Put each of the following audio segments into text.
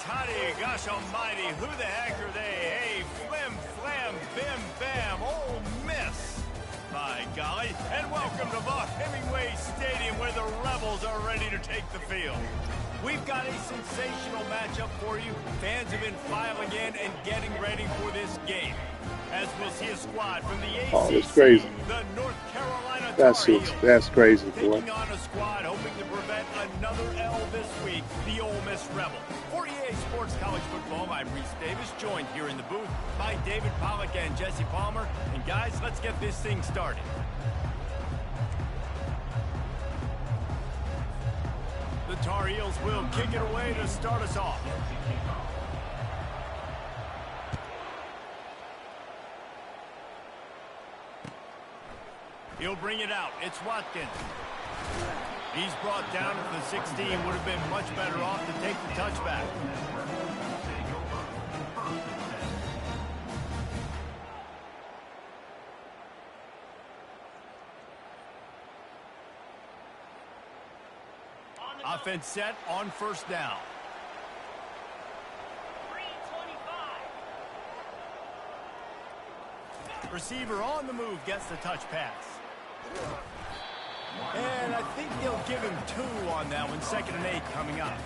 toddy, gosh almighty, who the heck are they? Hey, flim, flam, bim, bam, Ole Miss. By golly, and welcome to Vaught Hemingway Stadium where the Rebels are ready to take the field. We've got a sensational matchup for you. Fans have been filing in and getting ready for this game. As we'll see a squad from the ACC, that's crazy. the North Carolina Tar Heels. That's crazy, boy. Taking on a squad hoping to prevent another L this week, the Ole Miss Rebel. For EA Sports College Football, I'm Reese Davis, joined here in the booth by David Pollack and Jesse Palmer. And guys, let's get this thing started. The Tar Heels will kick it away to start us off. He'll bring it out. It's Watkins. He's brought down at the 16. Would have been much better off to take the touchback. Offense set on first down. 3:25. Receiver on the move gets the touch pass. And I think they'll give him 2 on that one. 2nd and 8 coming up.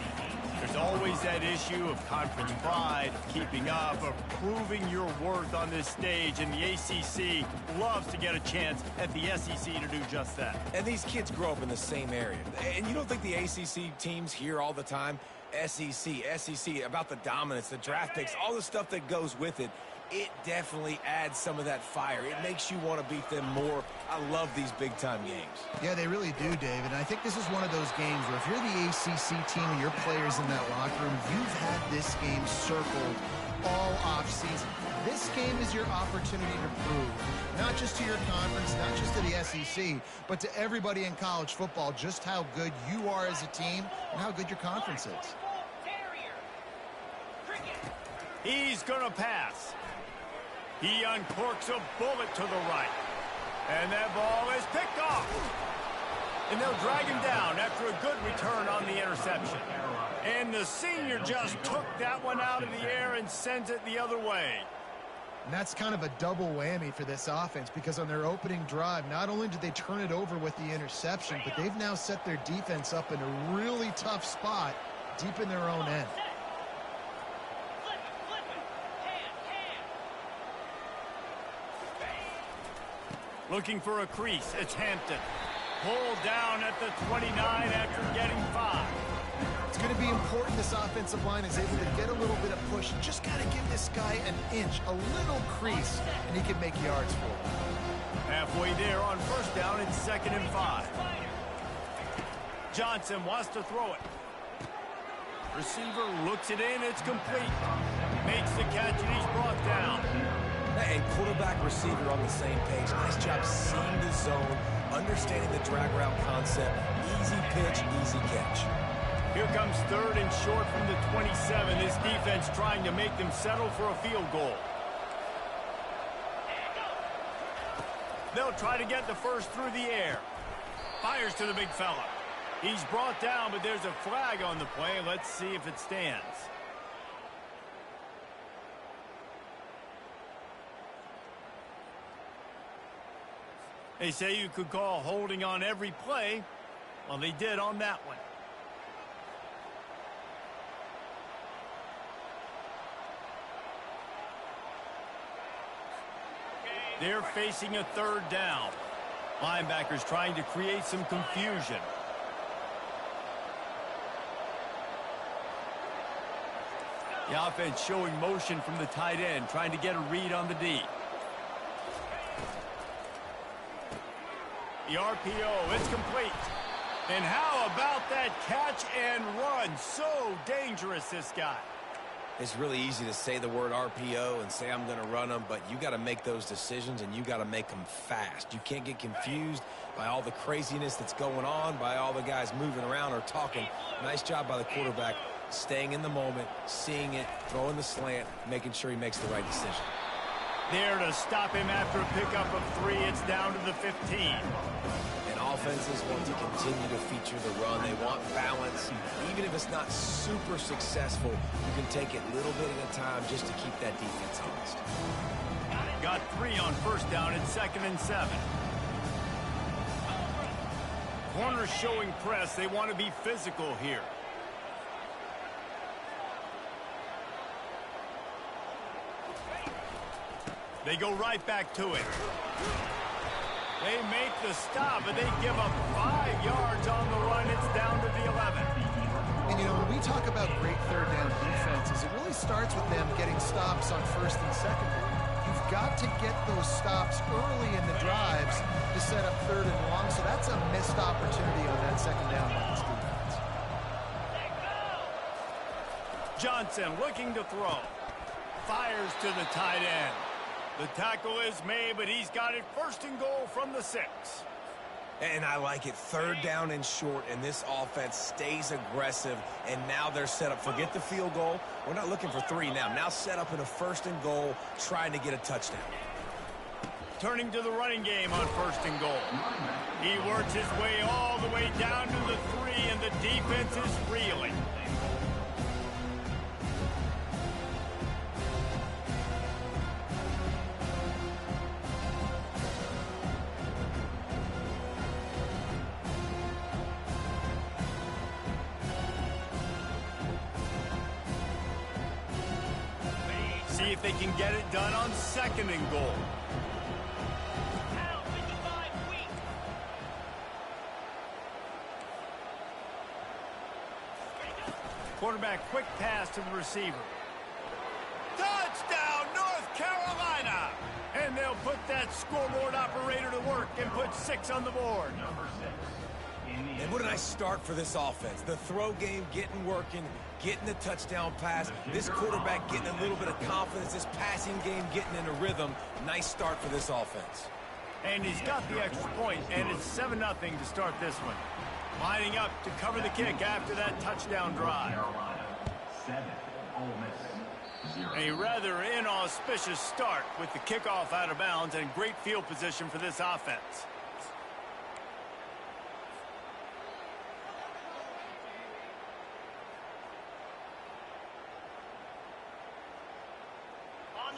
There's always that issue of conference pride, of keeping up, of proving your worth on this stage, and the ACC loves to get a chance at the SEC to do just that. And these kids grow up in the same area. And you don't think the ACC teams hear all the time, SEC, about the dominance, the draft picks, all the stuff that goes with it. It definitely adds some of that fire. It makes you want to beat them more. I love these big-time games. Yeah, they really do, David. And I think this is one of those games where if you're the ACC team and your players in that locker room, you've had this game circled all offseason. This game is your opportunity to prove, not just to your conference, not just to the SEC, but to everybody in college football, just how good you are as a team and how good your conference is. He's going to pass. He uncorks a bullet to the right. And that ball is picked off. And they'll drag him down after a good return on the interception. And the senior just took that one out of the air and sends it the other way. And that's kind of a double whammy for this offense because on their opening drive, not only did they turn it over with the interception, but they've now set their defense up in a really tough spot deep in their own end. Looking for a crease. It's Hampton. Pulled down at the 29 after getting 5. It's going to be important this offensive line is able to get a little bit of push. Just got to give this guy an inch, a little crease, and he can make yards for it. Halfway there on first down, it's 2nd and 5. Johnson wants to throw it. Receiver looks it in. It's complete. Makes the catch, and he's brought down. And quarterback receiver on the same page. Nice job seeing the zone, understanding the drag route concept. Easy pitch, easy catch. Here comes 3rd and short from the 27. This defense trying to make them settle for a field goal. They'll try to get the first through the air. Fires to the big fella. He's brought down, but there's a flag on the play. Let's see if it stands. They say you could call holding on every play. Well, they did on that one. They're facing a 3rd down. Linebackers trying to create some confusion. The offense showing motion from the tight end, trying to get a read on the D. The RPO, it's complete. And how about that catch and run? So dangerous, this guy. It's really easy to say the word RPO and say I'm going to run them, but you got to make those decisions, and you got to make them fast. You can't get confused by all the craziness that's going on, by all the guys moving around or talking. Nice job by the quarterback, staying in the moment, seeing it, throwing the slant, making sure he makes the right decision. There to stop him after a pickup of 3. It's down to the 15. And offenses want to continue to feature the run. They want balance. Even if it's not super successful, you can take it little bit at a time just to keep that defense honest. Got 3 on first down and 2nd and 7. Corners showing press. They want to be physical here. They go right back to it. They make the stop, but they give up 5 yards on the run. It's down to the 11. And, you know, when we talk about great third down defenses, it really starts with them getting stops on first and second. You've got to get those stops early in the drives to set up third and long, so that's a missed opportunity on that second down by this defense. Johnson looking to throw. Fires to the tight end. The tackle is made, but he's got it 1st and goal from the 6. And I like it. 3rd down and short, and this offense stays aggressive, and now they're set up. Forget the field goal. We're not looking for 3 now. Now set up in a 1st and goal, trying to get a touchdown. Turning to the running game on 1st and goal. He works his way all the way down to the 3, and the defense is reeling. See if they can get it done on 2nd and goal. Quarterback quick pass to the receiver. Touchdown, North Carolina! And they'll put that scoreboard operator to work and put 6 on the board. And what a nice start for this offense. The throw game getting working, getting the touchdown pass. This quarterback getting a little bit of confidence. This passing game getting in a rhythm. Nice start for this offense. And he's got the extra point, and it's 7-0 to start this one. Lining up to cover the kick after that touchdown drive. A rather inauspicious start with the kickoff out of bounds and great field position for this offense.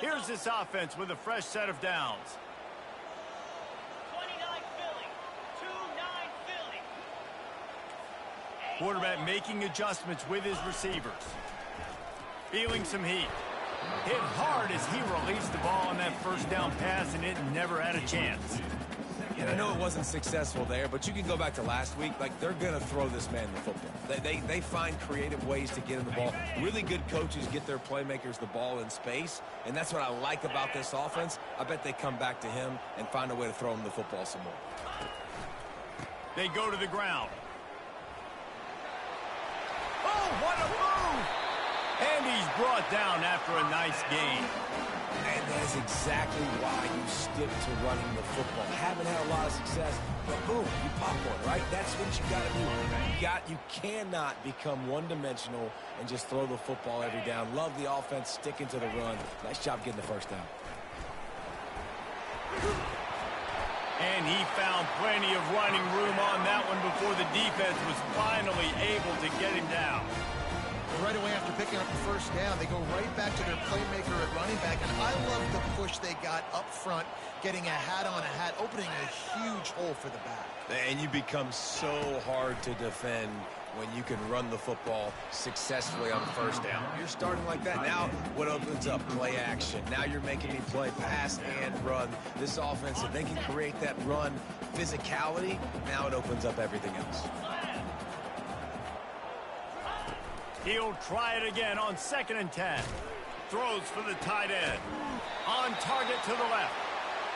Here's this offense with a fresh set of downs. 29 Philly, 2-9 Philly. Quarterback making adjustments with his receivers. Feeling some heat. Hit hard as he released the ball on that 1st down pass, and it never had a chance. And I know it wasn't successful there, but you can go back to last week. Like, they're going to throw this man the football. They find creative ways to get him the ball. Really good coaches get their playmakers the ball in space, and that's what I like about this offense. I bet they come back to him and find a way to throw him the football some more. They go to the ground. Oh, what a move! And he's brought down after a nice gain. And that is exactly why you stick to running the football. Haven't had a lot of success, but boom, you pop one, right? That's what you got to do. You cannot become one-dimensional and just throw the football every down. Love the offense, sticking to the run. Nice job getting the 1st down. And he found plenty of running room on that one before the defense was finally able to get him down. Right away after picking up the 1st down, they go right back to their playmaker at running back. And I love the push they got up front, getting a hat on a hat, opening a huge hole for the back. And you become so hard to defend when you can run the football successfully on 1st down. You're starting like that. Now what opens up? Play action. Now you're making me play pass and run. This offense, if they can create that run physicality, now it opens up everything else. He'll try it again on 2nd and 10. Throws for the tight end. On target to the left.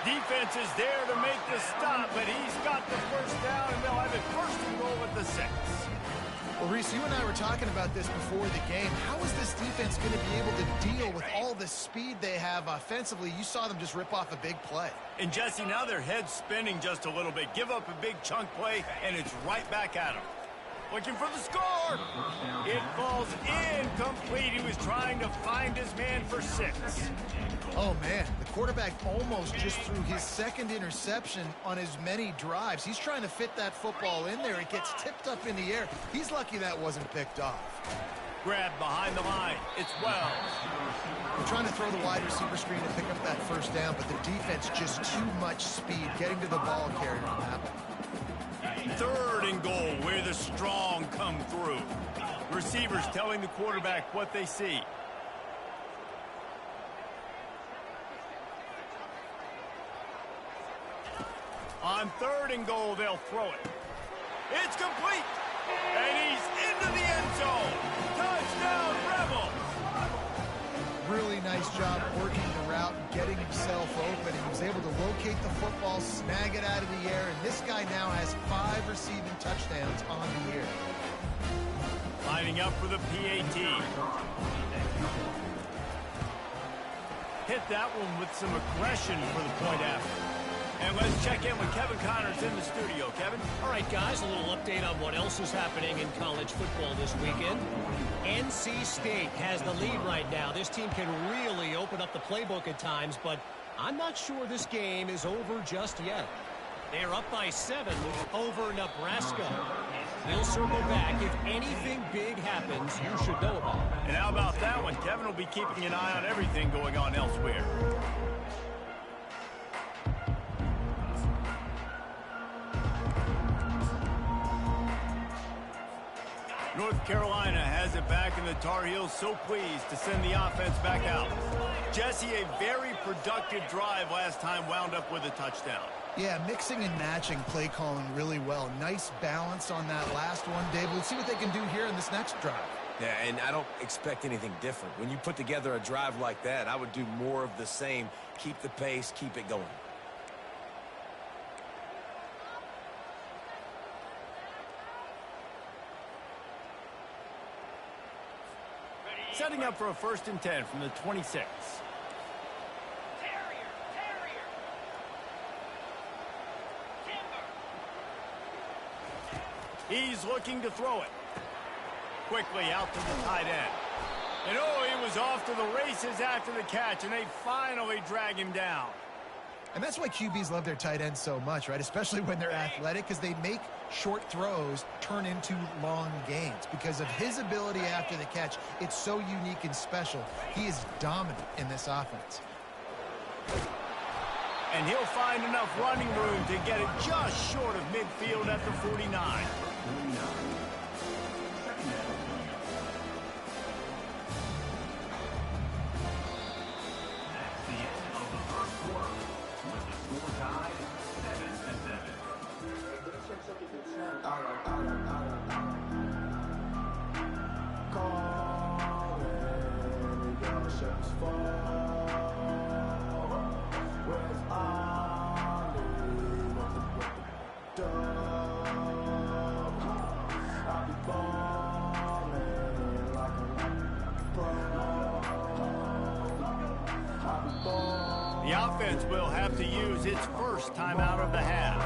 Defense is there to make the stop, but he's got the 1st down, and they'll have it 1st and goal at the 6. Well, Reese, you and I were talking about this before the game. How is this defense going to be able to deal with all the speed they have offensively? You saw them just rip off a big play. And, Jesse, now their head's spinning just a little bit. Give up a big chunk play, and it's right back at them. looking for the score. It falls incomplete. He was trying to find his man for 6. Oh, man, the quarterback almost just threw his second interception on as many drives. He's trying to fit that football in there. It gets tipped up in the air. He's lucky that wasn't picked off. Grab behind the line. It's Wells. They're trying to throw the wide receiver screen to pick up that first down, but the defense just too much speed getting to the ball carrier on that one. 3rd and goal, where the strong come through. Receivers telling the quarterback what they see. On 3rd and goal, they'll throw it. It's complete. And he's into the end zone. Touchdown, Rebels. Really nice job working the route and getting himself open. He was able to locate the football, snag it out of the air, and this guy now has 5 receiving touchdowns on the year. Lining up for the PAT. Hit that one with some aggression for the point after. And let's check in with Kevin Connors in the studio. Kevin? All right, guys, a little update on what else is happening in college football this weekend. NC State has the lead right now. This team can really open up the playbook at times, but I'm not sure this game is over just yet. They're up by 7 over Nebraska. We'll circle back. If anything big happens, you should know about it. And how about that one? Kevin will be keeping an eye on everything going on elsewhere. North Carolina has it back, and the Tar Heels so pleased to send the offense back out. Jesse, a very productive drive last time wound up with a touchdown. Yeah, mixing and matching play calling really well. Nice balance on that last one, Dave. We'll see what they can do here in this next drive. Yeah, and I don't expect anything different. When you put together a drive like that, I would do more of the same. Keep the pace, keep it going. Setting up for a 1st and 10 from the 26. He's looking to throw it. Quickly out to the tight end. And oh, he was off to the races after the catch, and they finally drag him down. And that's why QBs love their tight ends so much, right? Especially when they're athletic, because they make short throws turn into long gains. Because of his ability after the catch, it's so unique and special. He is dominant in this offense. And he'll find enough running room to get it just short of midfield at the 49. The offense will have to use its first timeout of the half.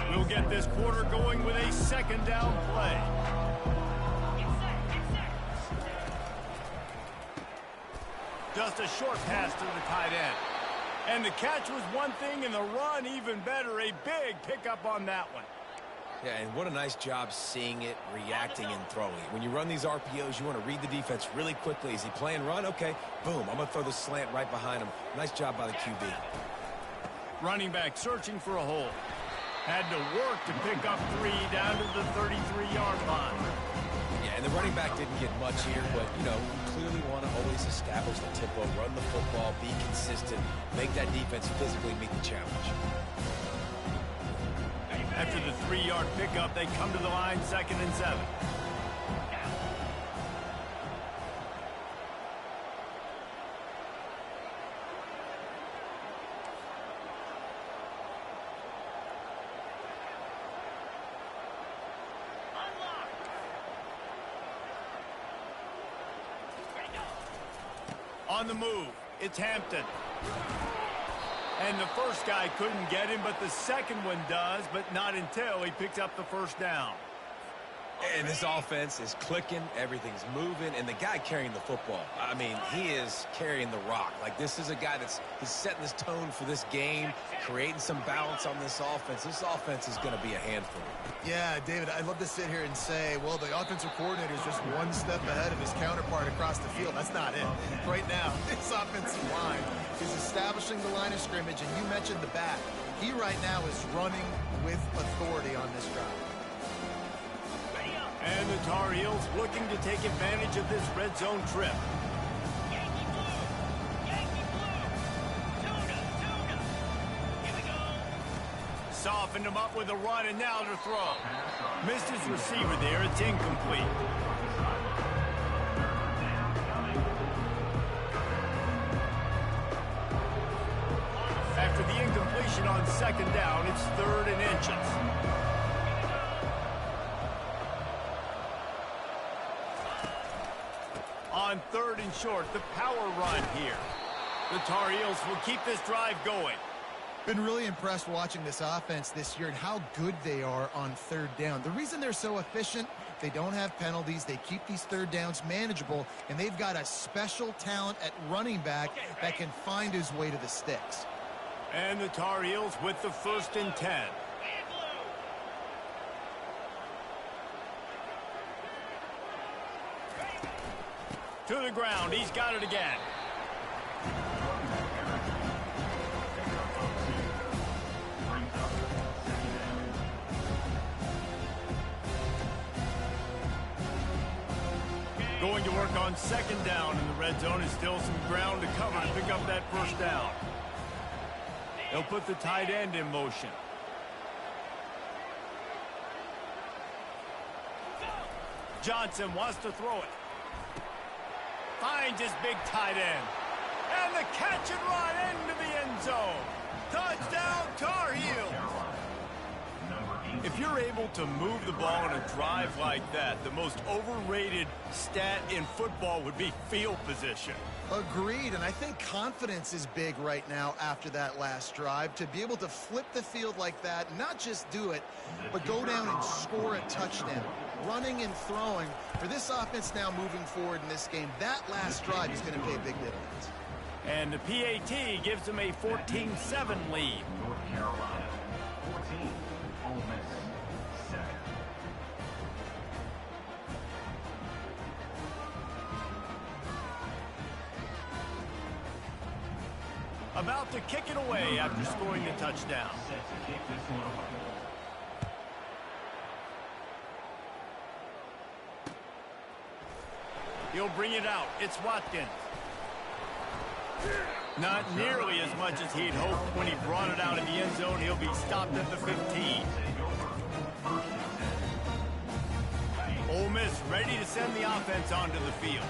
We'll get this quarter going with a 2nd down play. Just a short pass to the tight end. And the catch was one thing, and the run even better. A big pickup on that one. Yeah, and what a nice job seeing it, reacting, and throwing it. When you run these RPOs, you want to read the defense really quickly. Is he playing run? Okay, boom. I'm going to throw the slant right behind him. Nice job by the QB. Running back searching for a hole. Had to work to pick up 3 down to the 33-yard line. Yeah, and the running back didn't get much here, but, you know, you clearly want to always establish the tempo, run the football, be consistent, make that defense physically meet the challenge. After the 3-yard pickup, they come to the line, 2nd and 7. On the move, it's Hampton. And the first guy couldn't get him, but the second one does, but not until he picks up the first down. And this offense is clicking, everything's moving, and the guy carrying the football, I mean, he is carrying the rock. Like, this is a guy he's setting this tone for this game, creating some balance on this offense. This offense is going to be a handful. Yeah, David, I'd love to sit here and say, well, the offensive coordinator is just one step ahead of his counterpart across the field. That's not it. Right now, this offensive line is establishing the line of scrimmage, and you mentioned the back. He right now is running with authority on this drive. And the Tar Heels looking to take advantage of this red zone trip. Yankee blue! Yankee blue! Tuna! Here we go! Softened him up with a run, and now to throw. Missed his receiver there. It's incomplete. After the incompletion on second down, it's 3rd and inches. On 3rd and short, the power run here. The Tar Heels will keep this drive going. Been really impressed watching this offense this year and how good they are on 3rd down. The reason they're so efficient, they don't have penalties, they keep these 3rd downs manageable, and they've got a special talent at running back that can find his way to the sticks. And the Tar Heels with the 1st and 10. To the ground, he's got it again. Going to work on second down in the red zone. Is still some ground to cover to pick up that first down. They'll put the tight end in motion. Johnson wants to throw it. Finds his big tight end. And the catch and run into the end zone. Touchdown, Tar Heels. If you're able to move the ball in a drive like that, the most overrated stat in football would be field position. Agreed, and I think confidence is big right now after that last drive. To be able to flip the field like that, not just do it, but go down and score a touchdown. Running and throwing, for this offense now moving forward in this game, that last drive is going to pay a big dividends. And the PAT gives them a 14-7 lead. North Carolina, 14, Ole Miss, 7. About to kick it away after scoring the touchdown. Set to kick this one off. He'll bring it out. It's Watkins. Not nearly as much as he'd hoped when he brought it out in the end zone. He'll be stopped at the 15. Ole Miss ready to send the offense onto the field.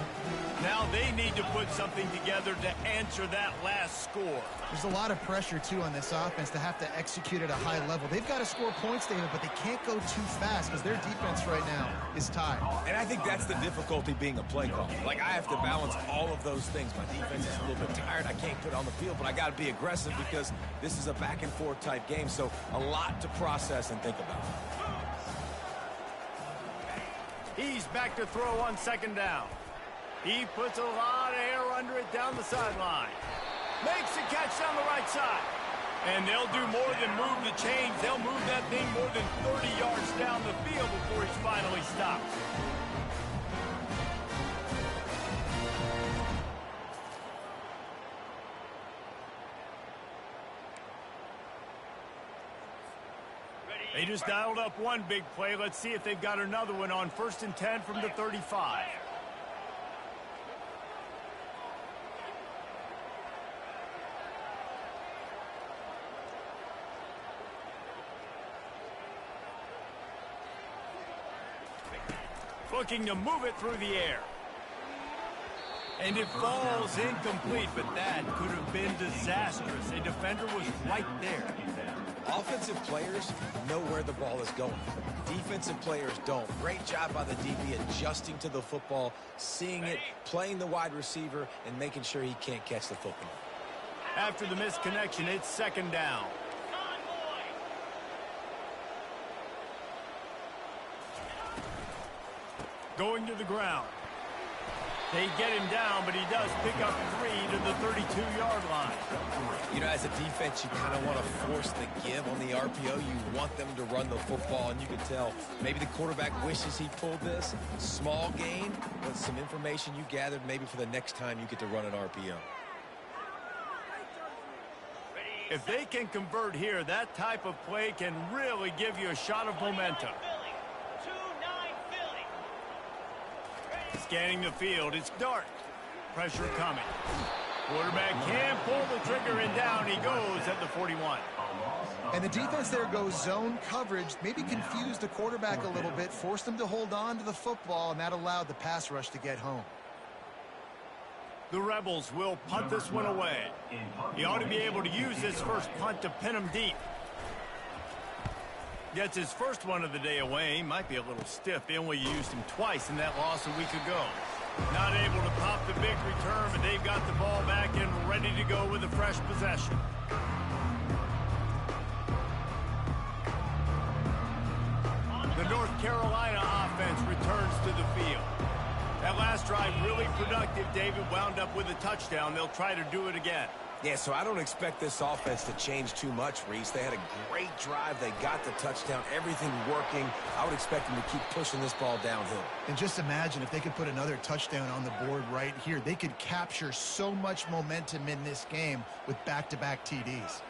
Now they need to put something together to answer that last score. There's a lot of pressure, too, on this offense to have to execute at a high level. They've got to score points, David, but they can't go too fast because their defense right now is tired. And I think that's the difficulty being a play call. Like, I have to balance all of those things. My defense is a little bit tired. I can't put it on the field, but I got to be aggressive because this is a back-and-forth type game, so a lot to process and think about. He's back to throw on second down. He puts a lot of air under it down the sideline. Makes the catch down the right side. And they'll do more than move the chains. They'll move that thing more than 30 yards down the field before he's finally stopped. They just dialed up one big play. Let's see if they've got another one on 1st and 10 from the 35. Looking to move it through the air. And it falls incomplete, but that could have been disastrous. A defender was right there. Offensive players know where the ball is going. Defensive players don't. Great job by the DB adjusting to the football, seeing it, playing the wide receiver, and making sure he can't catch the football. After the missed connection, it's second down. Convoy. Going to the ground. They get him down, but he does pick up 3 to the 32-yard line. You know, as a defense, you kind of want to force the give on the RPO. You want them to run the football, and you can tell maybe the quarterback wishes he pulled this. Small gain, but some information you gathered maybe for the next time you get to run an RPO. If they can convert here, that type of play can really give you a shot of momentum. Scanning the field, it's dark. Pressure coming. Quarterback can pull the trigger, and down he goes at the 41. And the defense there goes zone coverage, maybe confused the quarterback a little bit, forced him to hold on to the football, and that allowed the pass rush to get home. The Rebels will punt this one away. He ought to be able to use this first punt to pin him deep. Gets his first one of the day away. Might be a little stiff. They only used him twice in that loss a week ago. Not able to pop the big return, but they've got the ball back and ready to go with a fresh possession. The North Carolina offense returns to the field. That last drive really productive. David wound up with a touchdown. They'll try to do it again. Yeah, so I don't expect this offense to change too much, Reese. They had a great drive. They got the touchdown. Everything working. I would expect them to keep pushing this ball downhill. And just imagine if they could put another touchdown on the board right here. They could capture so much momentum in this game with back-to-back TDs.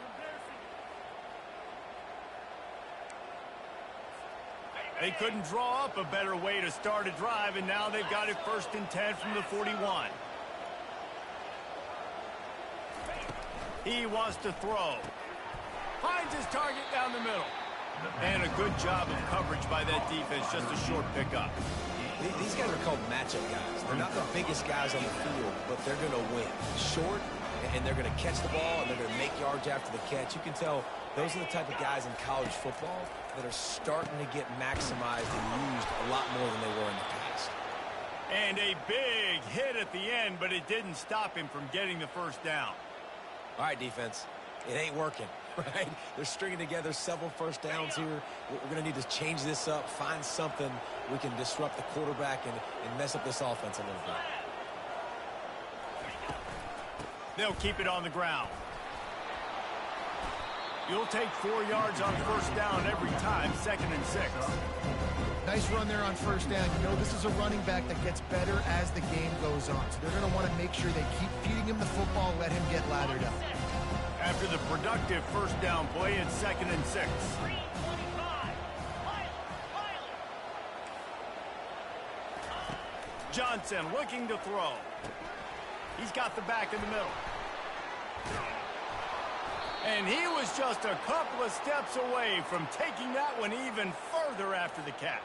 They couldn't draw up a better way to start a drive, and now they've got it 1st and 10 from the 41. He wants to throw. Finds his target down the middle. And a good job of coverage by that defense. Just a short pickup. These guys are called matchup guys. They're not the biggest guys on the field, but they're going to win. Short, and they're going to catch the ball, and they're going to make yards after the catch. You can tell those are the type of guys in college football that are starting to get maximized and used a lot more than they were in the past. And a big hit at the end, but it didn't stop him from getting the first down. All right, defense, it ain't working, right? They're stringing together several first downs here. We're going to need to change this up, find something we can disrupt the quarterback and mess up this offense a little bit. They'll keep it on the ground. You'll take 4 yards on first down every time, 2nd and 6. Nice run there on first down. You know, this is a running back that gets better as the game goes on. So they're going to want to make sure they keep feeding him the football, let him get lathered up. After the productive first down play, it's 2nd and 6. Johnson looking to throw. He's got the back in the middle. And he was just a couple of steps away from taking that one even further after the catch.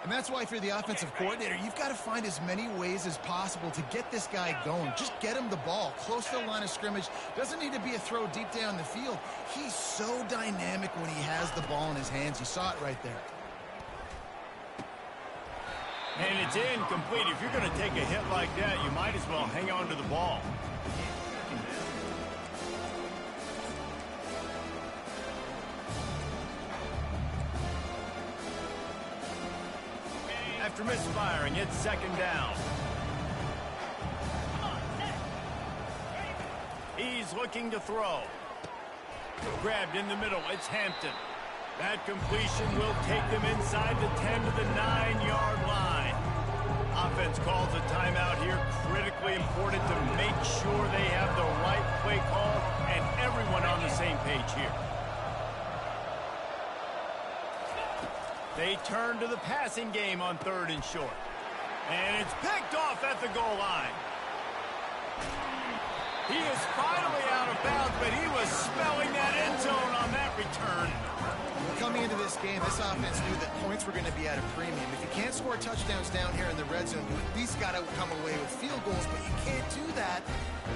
And that's why if you're the offensive coordinator, you've got to find as many ways as possible to get this guy going. Just get him the ball close to the line of scrimmage. Doesn't need to be a throw deep down the field. He's so dynamic when he has the ball in his hands. You saw it right there. And it's incomplete. If you're going to take a hit like that, you might as well hang on to the ball. After misfiring, it's 2nd down. He's looking to throw. Grabbed in the middle, it's Hampton. That completion will take them inside the 10 to the 9-yard line. Offense calls a timeout here. Critically important to make sure they have the right play call and everyone on the same page here. They turn to the passing game on 3rd and short. And it's picked off at the goal line. He is finally out of bounds, but he was smelling that end zone on that return. Coming into this game, this offense knew that points were going to be at a premium. If you can't score touchdowns down here in the red zone, you at least got to come away with field goals, but you can't do that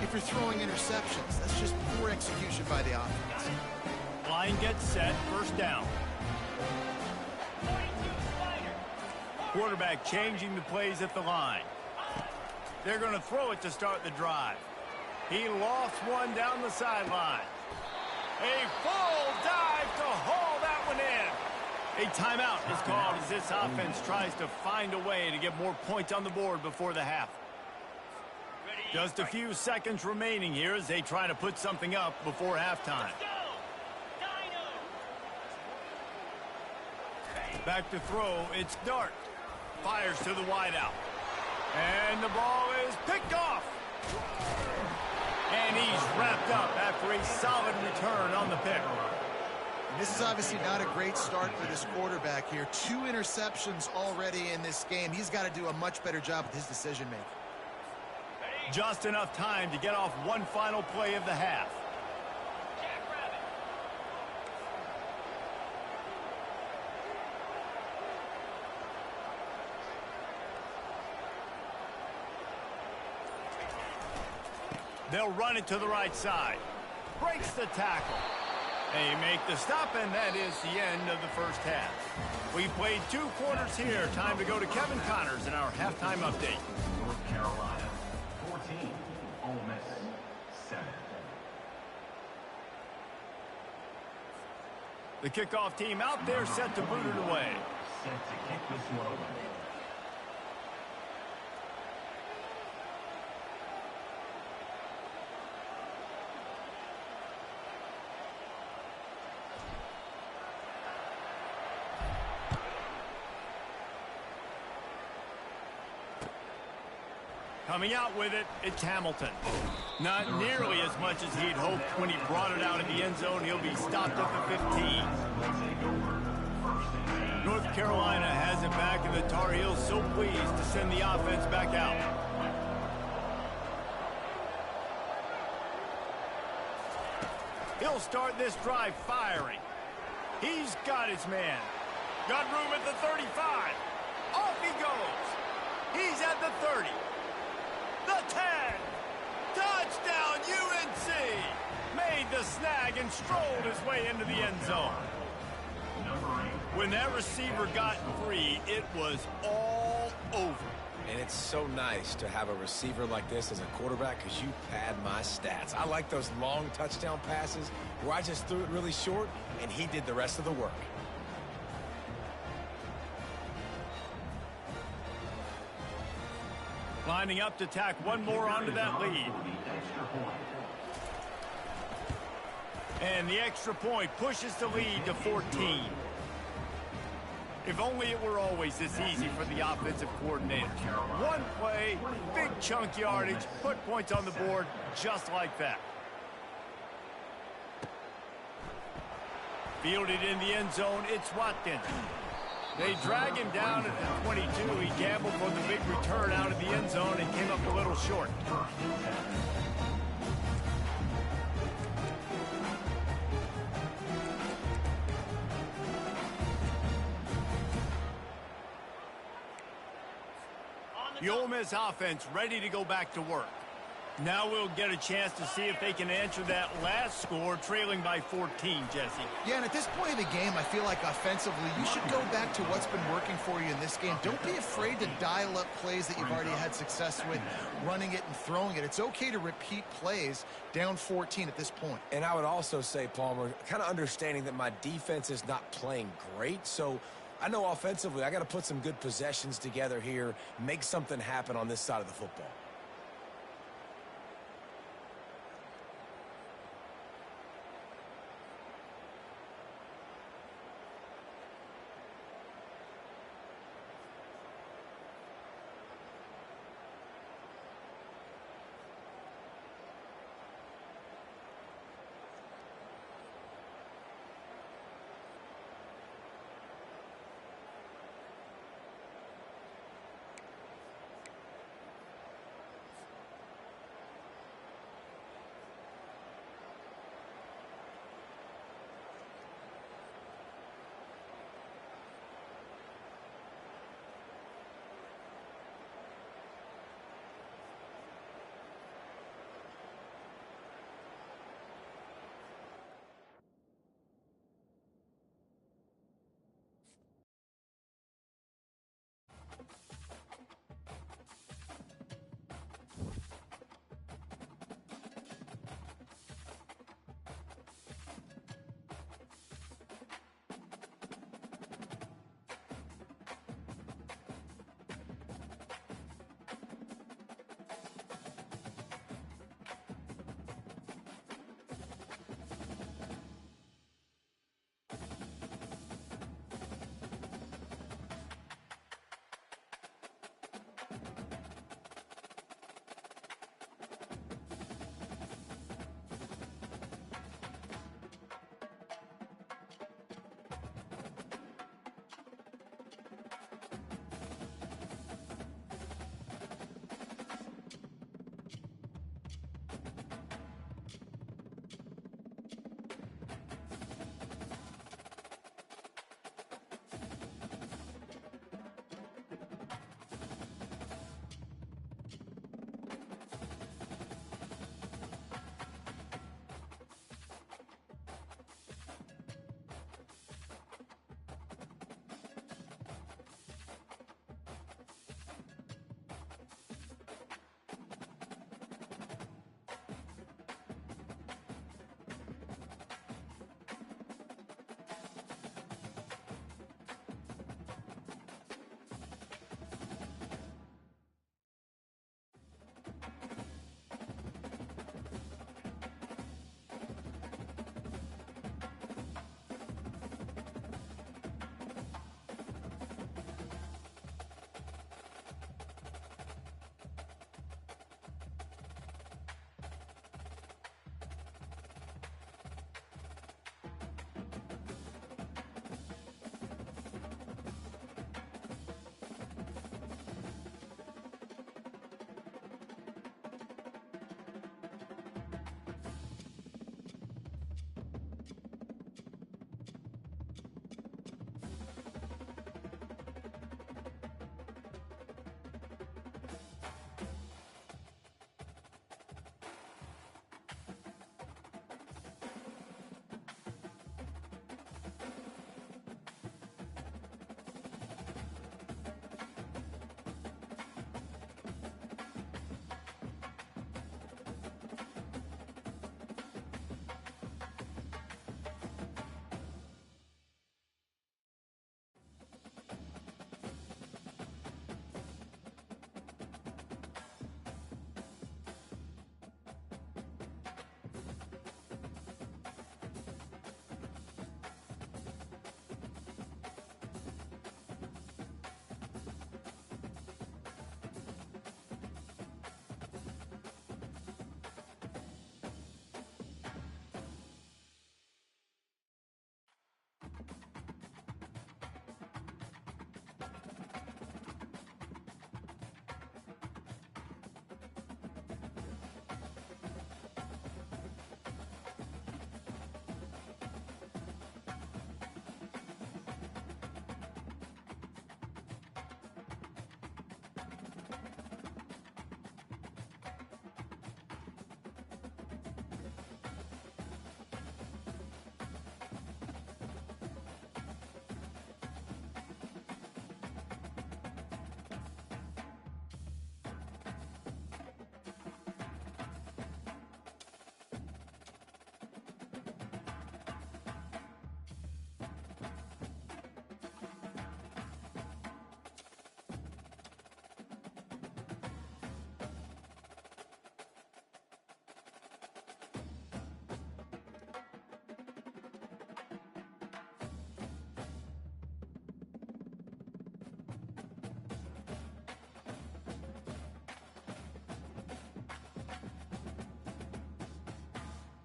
if you're throwing interceptions. That's just poor execution by the offense. Line gets set, 1st down. Quarterback changing the plays at the line. They're going to throw it to start the drive. He lost one down the sideline. A full dive to haul that one in. A timeout is called as this offense tries to find a way to get more points on the board before the half. Just a few seconds remaining here as they try to put something up before halftime. Back to throw, it's Dart. Fires to the wideout. And the ball is picked off. And he's wrapped up after a solid return on the pick. This is obviously not a great start for this quarterback here. 2 interceptions already in this game. He's got to do a much better job with his decision-making. Just enough time to get off one final play of the half. They'll run it to the right side. Breaks the tackle. They make the stop, and that is the end of the first half. We've played 2 quarters here. Time to go to Kevin Connors in our halftime update. North Carolina, 14. Ole Miss, 7. The kickoff team out there set to boot it away. Set to kick this one away. Coming out with it, it's Hamilton. Not nearly as much as he'd hoped when he brought it out of the end zone. He'll be stopped at the 15. North Carolina has it back, and the Tar Heels so pleased to send the offense back out. He'll start this drive firing. He's got his man. Got room at the 35. Off he goes. He's at the 30. The 10. Touchdown, UNC. Made the snag and strolled his way into the end zone. When that receiver got free, it was all over. And it's so nice to have a receiver like this as a quarterback because you pad my stats. I like those long touchdown passes where I just threw it really short and he did the rest of the work. Lining up to tack one more onto that lead. And the extra point pushes the lead to 14. If only it were always this easy for the offensive coordinator. One play, big chunk yardage, put points on the board just like that. Fielded in the end zone, it's Watkins. They drag him down at the 22. He gambled for the big return out of the end zone and came up a little short. The Ole Miss offense ready to go back to work. Now we'll get a chance to see if they can answer that last score, trailing by 14, Jesse. Yeah, and at this point of the game, I feel like offensively, you should go back to what's been working for you in this game. Don't be afraid to dial up plays that you've already had success with, running it and throwing it. It's okay to repeat plays down 14 at this point. And I would also say, Palmer, kind of understanding that my defense is not playing great, so I know offensively I got to put some good possessions together here, make something happen on this side of the football.